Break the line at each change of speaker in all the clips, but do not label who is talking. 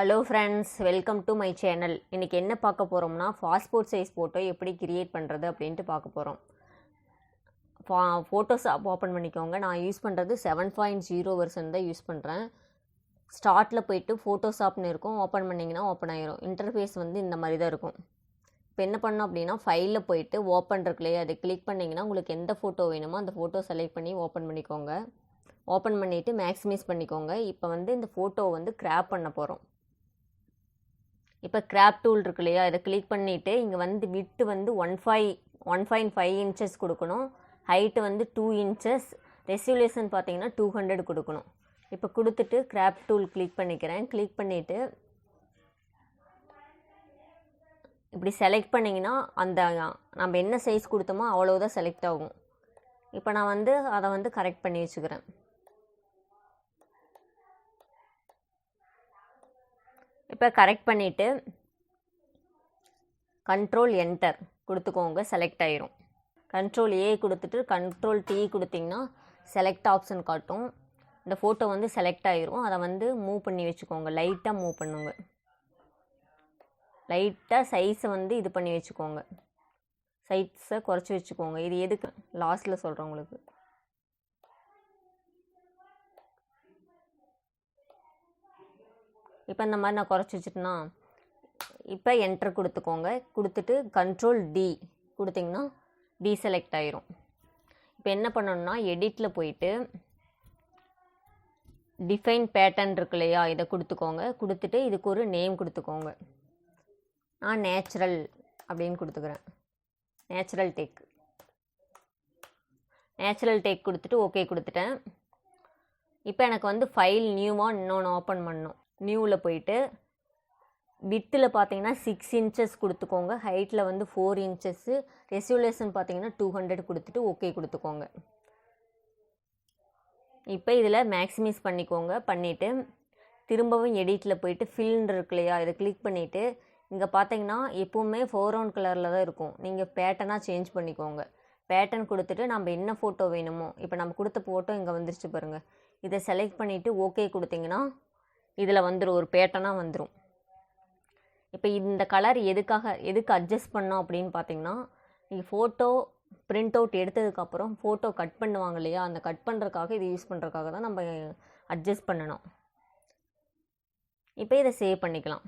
Hello friends, welcome to my channel. இன்றைக்கி என்ன பார்க்க போகிறோம்னா, பாஸ்போர்ட் சைஸ் ஃபோட்டோ எப்படி கிரியேட் பண்ணுறது அப்படின்ட்டு பார்க்க போகிறோம். ஃபோட்டோஷாப் ஓப்பன் பண்ணிக்கோங்க. நான் யூஸ் பண்ணுறது 7.0 வெர்ஷன் தான் யூஸ் பண்ணுறேன். ஸ்டார்ட்டில் போய்ட்டு ஃபோட்டோஷாப்னு இருக்கும், ஓப்பன் பண்ணிங்கன்னா ஓப்பன் ஆகிரும். இன்டர்ஃபேஸ் இந்த மாதிரி தான் இருக்கும். இப்போ என்ன பண்ணோம் அப்படின்னா, ஃபைலில் போய்ட்டு ஓப்பன் இருக்குல்லையே, அதை கிளிக் பண்ணிங்கன்னா உங்களுக்கு எந்த ஃபோட்டோ வேணுமோ அந்த ஃபோட்டோ செலக்ட் பண்ணி ஓப்பன் பண்ணிக்கோங்க. ஓப்பன் பண்ணிவிட்டு மேக்ஸிமைஸ் பண்ணிக்கோங்க. இப்போ இந்த ஃபோட்டோ கிராப் பண்ண போகிறோம். இப்போ கிராப் டூல் இருக்கு இல்லையா, இதை கிளிக் பண்ணிவிட்டு இங்கே விட்டு 1.5 இன்ச்சஸ் கொடுக்கணும். Height 2 inches. ரெசல்யூஷன் பார்த்தீங்கன்னா 200 கொடுக்கணும். இப்போ கொடுத்துட்டு கிராப் டூல் கிளிக் பண்ணிக்கிறேன். கிளிக் பண்ணிவிட்டு இப்படி செலக்ட் பண்ணிங்கன்னா அந்த நம்ம என்ன சைஸ் கொடுத்தோமோ அவ்வளோதான் செலக்ட் ஆகும். இப்போ நான் அதை கரெக்ட் பண்ணி வச்சுக்கிறேன். இப்போ கரெக்ட் பண்ணிவிட்டு கண்ட்ரோல் என்டர் கொடுத்துக்கோங்க, செலக்ட் ஆயிரும். கண்ட்ரோல் ஏ கொடுத்துட்டு கண்ட்ரோல் டி கொடுத்திங்கன்னா செலக்ட் ஆப்ஷன் காட்டும். இந்த ஃபோட்டோ செலக்ட் ஆயிரும். அதை மூவ் பண்ணி வச்சுக்கோங்க, லைட்டாக மூவ் பண்ணுங்க. லைட்டாக சைஸை இது பண்ணி வச்சுக்கோங்க, சைஸை குறைச்சி வச்சுக்கோங்க. இது எதுக்கு லாஸ்ட்டில் சொல்கிறேன் உங்களுக்கு. இப்போ இந்த மாதிரி நான் குறைச்சி வச்சுட்டேன்னா, இப்போ என்டர் கொடுத்துக்கோங்க. கொடுத்துட்டு கண்ட்ரோல் டி கொடுத்திங்கன்னா டீசெலக்ட் ஆயிரும். இப்போ என்ன பண்ணணும்னா, எடிட்டில் போயிட்டு டிஃபைன் பேட்டர்ன் இருக்கு இல்லையா, இதை கொடுத்துக்கோங்க. கொடுத்துட்டு இதுக்கு ஒரு நேம் கொடுத்துக்கோங்க. நான் நேச்சுரல் அப்படின்னு கொடுத்துக்கிறேன். நேச்சுரல் டேக் கொடுத்துட்டு ஓகே கொடுத்துட்டேன். இப்போ எனக்கு ஃபைல் நியூவாக இன்னொன்று ஓப்பன் பண்ணணும். நியூவில் போயிட்டு வித்தில் பார்த்தீங்கன்னா 6 இன்ச்சஸ் கொடுத்துக்கோங்க. ஹைட்டில் 4 இன்ச்சஸ்ஸு. ரெசல்யூஷன் பார்த்தீங்கன்னா 200 கொடுத்துட்டு ஓகே கொடுத்துக்கோங்க. இப்போ இதில் மேக்ஸிமைஸ் பண்ணிக்கோங்க. பண்ணிவிட்டு திரும்பவும் எடிட்டில் போயிட்டு ஃபில்னு இருக்கு இல்லையா, இதை கிளிக் பண்ணிவிட்டு இங்கே பார்த்தீங்கன்னா எப்போவுமே ஃபோர்ரவுண்ட் கலரில் தான் இருக்கும். நீங்கள் பேட்டர்னாக சேஞ்ச் பண்ணிக்கோங்க. பேட்டர்ன் கொடுத்துட்டு நம்ம என்ன ஃபோட்டோ வேணுமோ, இப்போ நம்ம கொடுத்த ஃபோட்டோ இங்கே வந்துருச்சு பாருங்கள். இதை செலக்ட் பண்ணிவிட்டு ஓகே கொடுத்திங்கன்னா இதில் ஒரு பேட்டர்னாக வந்துடும். இப்போ இந்த கலர் எதுக்கு அட்ஜஸ்ட் பண்ணோம் அப்படின்னு பார்த்தீங்கன்னா, நீங்கள் ஃபோட்டோ பிரிண்ட் அவுட் எடுத்ததுக்கப்புறம் ஃபோட்டோ கட் பண்ணுவாங்க இல்லையா, அந்த கட் பண்ணுறதுக்காக இது யூஸ் பண்ணுறதுக்காக தான் நம்ம அட்ஜஸ்ட் பண்ணணும். இப்போ இதை சேவ் பண்ணிக்கலாம்.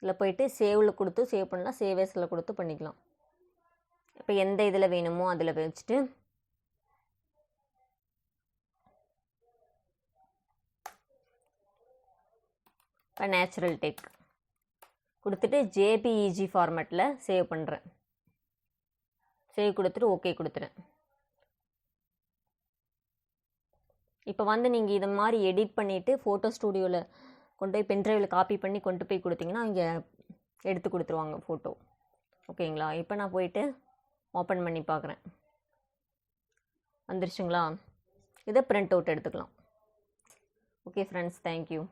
இதில் போயிட்டு சேவில் கொடுத்து சேவ் பண்ணலாம், சேவேஸில் கொடுத்து பண்ணிக்கலாம். இப்போ எந்த இதில் வேணுமோ அதில் வச்சுட்டு இப்போ நேச்சுரல் டேக் கொடுத்துட்டு ஜேபிஇஜி ஃபார்மேட்டில் சேவ் பண்ணுறேன். சேவ் கொடுத்துட்டு ஓகே கொடுத்துறேன். இப்போ நீங்கள் இது மாதிரி எடிட் பண்ணிவிட்டு ஃபோட்டோ ஸ்டூடியோவில் கொண்டு போய் பென்ட்ரைவில் காப்பி பண்ணி கொண்டு போய் கொடுத்தீங்கன்னா இங்கே எடுத்து கொடுத்துருவாங்க ஃபோட்டோ. ஓகேங்களா? இப்போ நான் போயிட்டு ஓப்பன் பண்ணி பார்க்குறேன். வந்துருச்சுங்களா? இதை பிரிண்ட் அவுட் எடுத்துக்கலாம். Okay friends, thank you.